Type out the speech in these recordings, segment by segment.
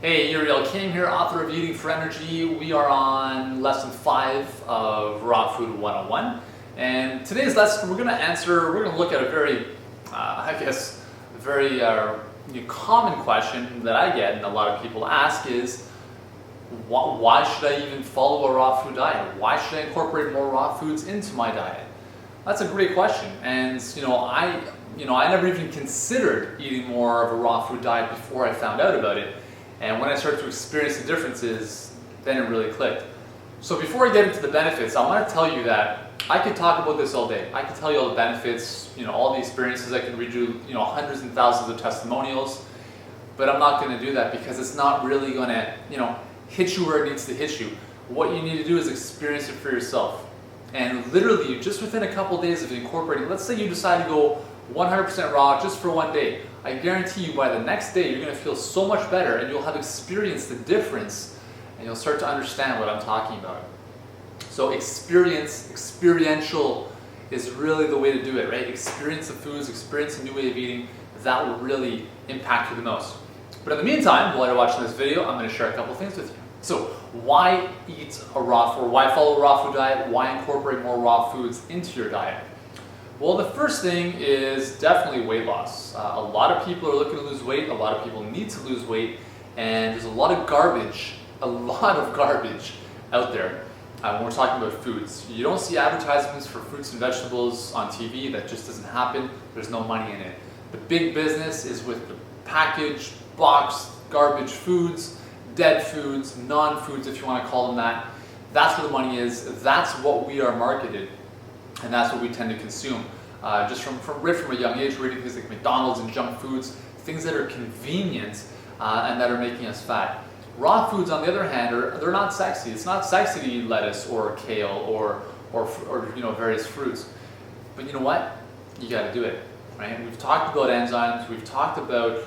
Hey, Yuri, Elkaim here, author of Eating for Energy. We are on lesson 5 of Raw Food 101. And today's lesson, we're going to look at a very, very common question that I get and a lot of people ask is, why should I even follow a raw food diet? Why should I incorporate more raw foods into my diet? That's a great question. And I never even considered eating more of a raw food diet before I found out about it. And when I started to experience the differences, then it really clicked. So before I get into the benefits, I want to tell you that I could talk about this all day. I could tell you all the benefits, all the experiences. I can read you, hundreds and thousands of testimonials. But I'm not going to do that because it's not really going to, hit you where it needs to hit you. What you need to do is experience it for yourself. And literally, just within a couple days of incorporating, let's say you decide to go 100% raw just for one day. I guarantee you by the next day, you're going to feel so much better and you'll have experienced the difference and you'll start to understand what I'm talking about. So experiential is really the way to do it, right? Experience the foods, experience a new way of eating. That will really impact you the most. But in the meantime, while you're watching this video, I'm going to share a couple things with you. So why why follow a raw food diet? Why incorporate more raw foods into your diet? Well, the first thing is definitely weight loss. A lot of people are looking to lose weight. A lot of people need to lose weight. And there's a lot of garbage out there when we're talking about foods. You don't see advertisements for fruits and vegetables on TV. That just doesn't happen. There's no money in it. The big business is with the packaged, boxed, garbage foods, dead foods, non-foods if you want to call them that. That's where the money is. That's what we are marketed. And that's what we tend to consume. Just from a young age, we're eating things like McDonald's and junk foods, things that are convenient and that are making us fat. Raw foods, on the other hand, they're not sexy. It's not sexy to eat lettuce or kale or various fruits. But you know what? You got to do it, right? We've talked about enzymes. We've talked about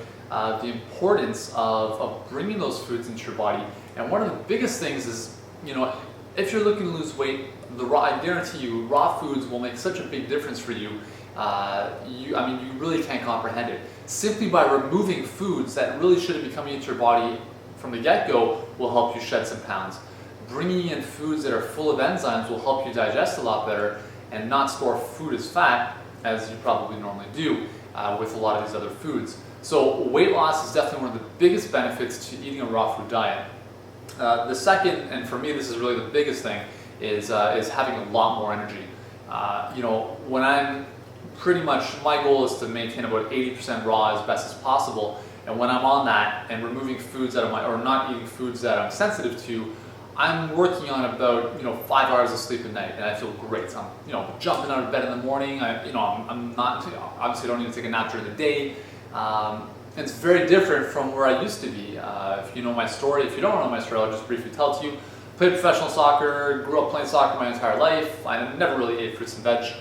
the importance of bringing those foods into your body. And one of the biggest things is, if you're looking to lose weight, I guarantee you, raw foods will make such a big difference for you. You really can't comprehend it. Simply by removing foods that really shouldn't be coming into your body from the get-go will help you shed some pounds. Bringing in foods that are full of enzymes will help you digest a lot better and not store food as fat, as you probably normally do with a lot of these other foods. So weight loss is definitely one of the biggest benefits to eating a raw food diet. The second, and for me this is really the biggest thing, is having a lot more energy. When I'm my goal is to maintain about 80% raw as best as possible. And when I'm on that and removing foods or not eating foods that I'm sensitive to, I'm working on about 5 hours of sleep a night, and I feel great. I'm jumping out of bed in the morning. I'm not obviously don't need to take a nap during the day. It's very different from where I used to be. If you know my story, if you don't know my story, I'll just briefly tell it to you. Played professional soccer, grew up playing soccer my entire life. I never really ate fruits and veg.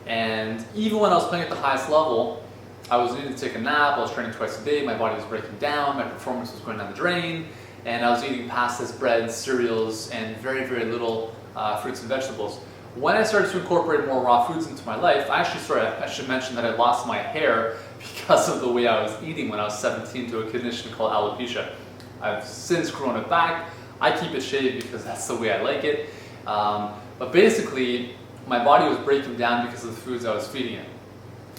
And even when I was playing at the highest level, I was needing to take a nap, I was training twice a day, my body was breaking down, my performance was going down the drain, and I was eating pastas, breads, cereals, and very, very little fruits and vegetables. When I started to incorporate more raw foods into my life, I should mention that I lost my hair because of the way I was eating when I was 17 to a condition called alopecia. I've since grown it back. I keep it shaved because that's the way I like it. But basically, my body was breaking down because of the foods I was feeding it.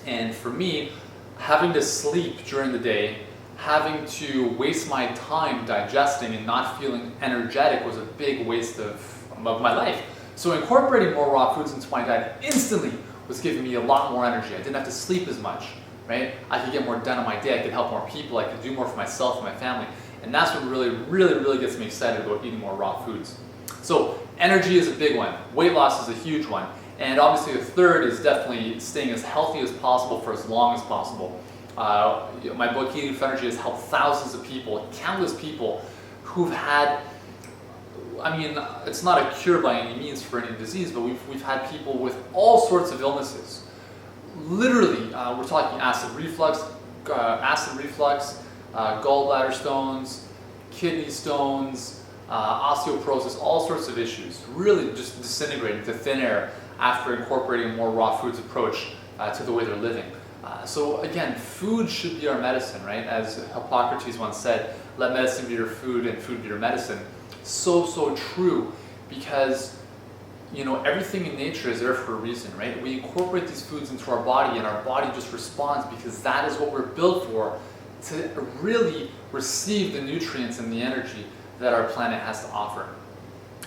And for me, having to sleep during the day, having to waste my time digesting and not feeling energetic was a big waste of my life. So incorporating more raw foods into my diet instantly was giving me a lot more energy. I didn't have to sleep as much, right? I could get more done on my day. I could help more people. I could do more for myself and my family. And that's what really, really, really gets me excited about eating more raw foods. So energy is a big one. Weight loss is a huge one. And obviously the third is definitely staying as healthy as possible for as long as possible. My book, Eating for Energy, has helped thousands of people, countless people who've had, it's not a cure by any means for any disease, but we've had people with all sorts of illnesses. Literally, we're talking acid reflux, gallbladder stones, kidney stones, osteoporosis, all sorts of issues, really just disintegrating to thin air after incorporating a more raw foods approach to the way they're living. So again, food should be our medicine, right? As Hippocrates once said, let medicine be your food and food be your medicine. So true, because everything in nature is there for a reason, right? We incorporate these foods into our body and our body just responds because that is what we're built for, to really receive the nutrients and the energy that our planet has to offer.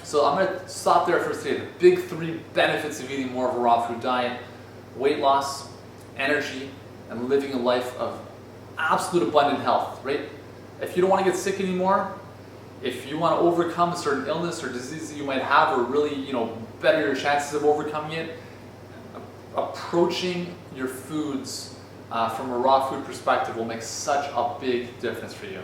So I'm going to stop there for today. The big 3 benefits of eating more of a raw food diet: weight loss, energy, and living a life of absolute abundant health, right? If you don't want to get sick anymore, if you want to overcome a certain illness or disease that you might have, or really, better your chances of overcoming it, approaching your foods from a raw food perspective will make such a big difference for you.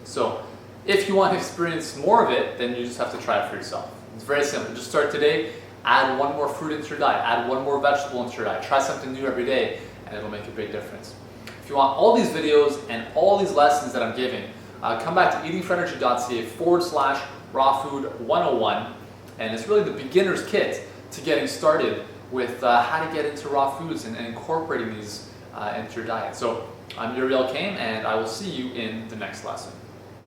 So if you want to experience more of it, then you just have to try it for yourself. It's very simple. Just start today, add 1 more fruit into your diet, add 1 more vegetable into your diet, try something new every day, and it'll make a big difference. If you want all these videos and all these lessons that I'm giving, come back to eatingforenergy.ca/raw food 101, and it's really the beginner's kit to getting started with how to get into raw foods and incorporating these into your diet. So I'm Yuri Elkaim, and I will see you in the next lesson.